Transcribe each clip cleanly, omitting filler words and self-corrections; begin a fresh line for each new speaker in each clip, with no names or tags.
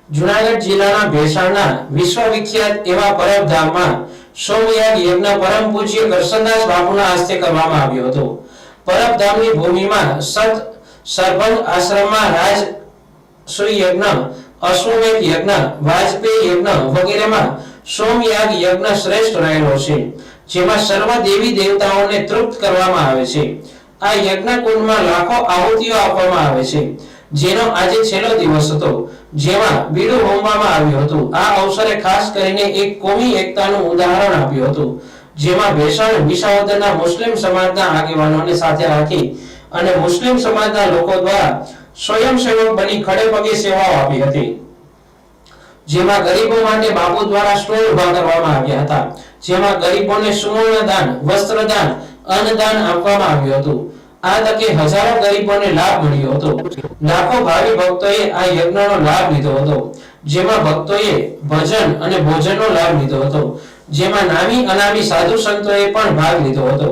જુનાગઢ જિલ્લાના ભેસાણના વિશ્વવિખ્યાત એવા પરબધામમાં સોમયાગ યજ્ઞ પરમ પૂજ્ય કરશનદાસ બાપુના હસ્તે કરવામાં આવ્યો હતો। પરબધામની ભૂમિમાં સંત સરભંગ આશ્રમમાં રાજ શ્રી યજ્ઞ, અશ્વમેધ યજ્ઞ, વાજપેયી યજ્ઞ વગેરેમાં સોમયાગ યજ્ઞ શ્રેષ્ઠ રહેલો છે, જેમાં સર્વ દેવી દેવતાઓને તૃપ્ત કરવામાં આવે છે। આ યજ્ઞ કુંડમાં લાખો આહુતિઓ આપવામાં આવે છે, જેનો આજે છેલ્લો દિવસ હતો, જેમાં બીડું હોમવામાં આવ્યું હતું। આ અવસરે ખાસ કરીને એક કોમી એકતાનું ઉદાહરણ આપ્યું હતું, જેમાં ભેસાણ વિસાવદરના મુસ્લિમ સમાજના આગેવાનોને સાથે રાખી અને મુસ્લિમ સમાજના લોકો દ્વારા સ્વયંસેવક બની ખડે પગે સેવાઓ આપી હતી, જેમાં ગરીબો માટે બાપુ દ્વારા સ્ટોલ ઉભા કરવામાં આવ્યા હતા, જેમાં ગરીબોને સુવર્ણ દાન, વસ્ત્રદાન, અન્નદાન આપવામાં આવ્યું હતું। આ તકે હજારો ગરીબોને લાભ મળ્યો હતો। લાખો ભાવિ ભક્તોએ આ યજ્ઞનો લાભ લીધો હતો, જેમાં ભક્તોએ ભજન અને ભોજનનો લાભ લીધો હતો, જેમાં નામી અનામી સાધુ સંતોએ પણ ભાગ લીધો હતો।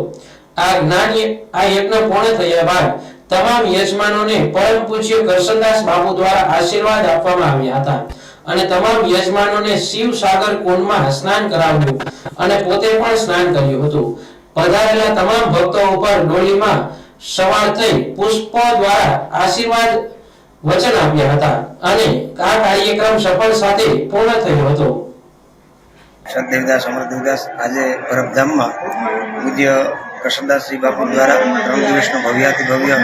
આ યજ્ઞ પૂર્ણ થયા બાદ તમામ યજમાનોને પરમ પૂજ્ય કરશનદાસ બાપુ દ્વારા આશીર્વાદ આપવામાં આવ્યા હતા અને તમામ યજમાનોને શિવ સાગર કુંડમાં સ્નાન કરાવ્યું અને પોતે પણ સ્નાન કર્યું હતું। પધારેલા તમામ ભક્તો ઉપર ડોલીમાં સવાર થઈ પુષ્પો દ્વારા આશીર્વાદ વચન આપ્યા હતા અને આ કાર્યક્રમ સફળ સાથે પૂર્ણ થયો હતો।
સતદેવદાસ અમરદેવદાસ આજે પરબધામમાં પૂજ્ય કરશનદાસજી બાપુ દ્વારા 3 દિવસનું ભવ્યાતિ ભવ્ય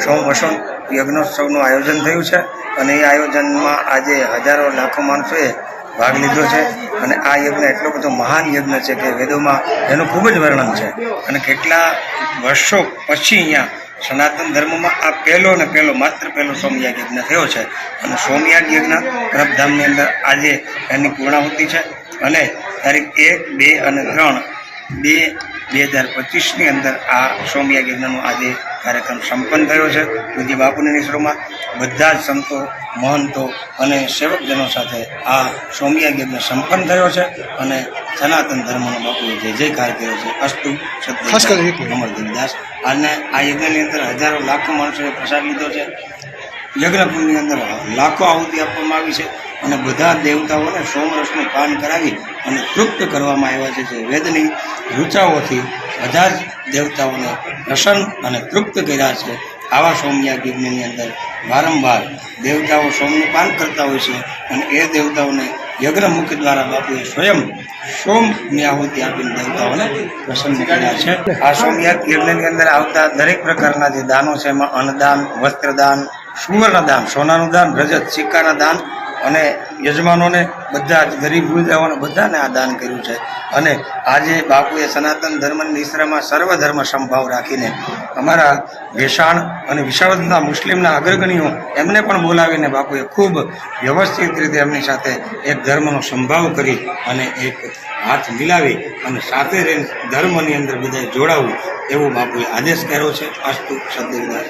સોમ વસંત યજ્ઞોત્સવનું આયોજન થયું છે અને એ આયોજનમાં આજે હજારો લાખો માણસોએ ભાગ લીધો છે અને આ યજ્ઞ એટલો બધો મહાન યજ્ઞ છે કે વેદોમાં એનું ખૂબ જ વર્ણન છે અને કેટલા વર્ષો પછી અહીંયા સનાતન ધર્મમાં આ માત્ર પહેલો સોમયાગ યજ્ઞ થયો છે અને સોમયાગ યજ્ઞ પરબધામની અંદર આજે એની પૂર્ણાહુતિ છે અને તારીખ 1, 2 અને 3, 2025ની અંદર આ સોમયાગ યજ્ઞનો આજે કાર્યક્રમ સંપન્ન થયો છે। પૂજ્ય બાપુની નિશ્રોમાં બધા જ સંતો, મહંતો અને સેવકજનો સાથે આ સોમયાગ યજ્ઞ સંપન્ન થયો છે અને સનાતન ધર્મનો બાપુએ જય જયકાર કર્યો છે। અસ્તુ સતદેવ અમરદેવદાસ। અને આ યજ્ઞની અંદર હજારો લાખો માણસોએ પ્રસાદ લીધો છે। યજ્ઞકુંડની અંદર લાખો આહુતિ આપવામાં આવી છે અને બધા દેવતાઓને સોમરસનું પાન કરાવી અને તૃપ્ત કરવામાં આવ્યા છે। જે વેદની ઋચાઓથી બધા જ દેવતાઓને પ્રસન્ન અને તૃપ્ત કર્યા છે। આવા સોમયાગ યજ્ઞની અંદર વારંવાર દેવતાઓ સોમનું પાન કરતા હોય છે અને એ દેવતાઓને યજ્ઞમુખ દ્વારા બાપુએ સ્વયં સોમની આહુતિ આપીને દેવતાઓને પ્રસન્ન કર્યા છે। આ સોમયાગ યજ્ઞની અંદર આવતા દરેક પ્રકારના જે દાનો છે એમાં અન્નદાન, વસ્ત્રદાન, સુવર્ણ દાન, સોનાનું દાન, રજત સિક્કાના દાન અને યજમાનોને બધા જ ગરીબ વૃદ્ધાઓને બધાને આ દાન કર્યું છે અને આજે બાપુએ સનાતન ધર્મની નિશ્રામાં સર્વધર્મ સંભાવ રાખીને અમારા ભેસાણ અને વિસાવદરના મુસ્લિમના અગ્રગણીઓ એમને પણ બોલાવીને બાપુએ ખૂબ વ્યવસ્થિત રીતે એમની સાથે એક ધર્મનો સંભાવ કરી અને એક હાથ મિલાવી અને સાથે રહીને ધર્મની અંદર બધા જોડાવું એવો બાપુએ આદેશ કર્યો છે। અસ્તુ સતદેવદાસ।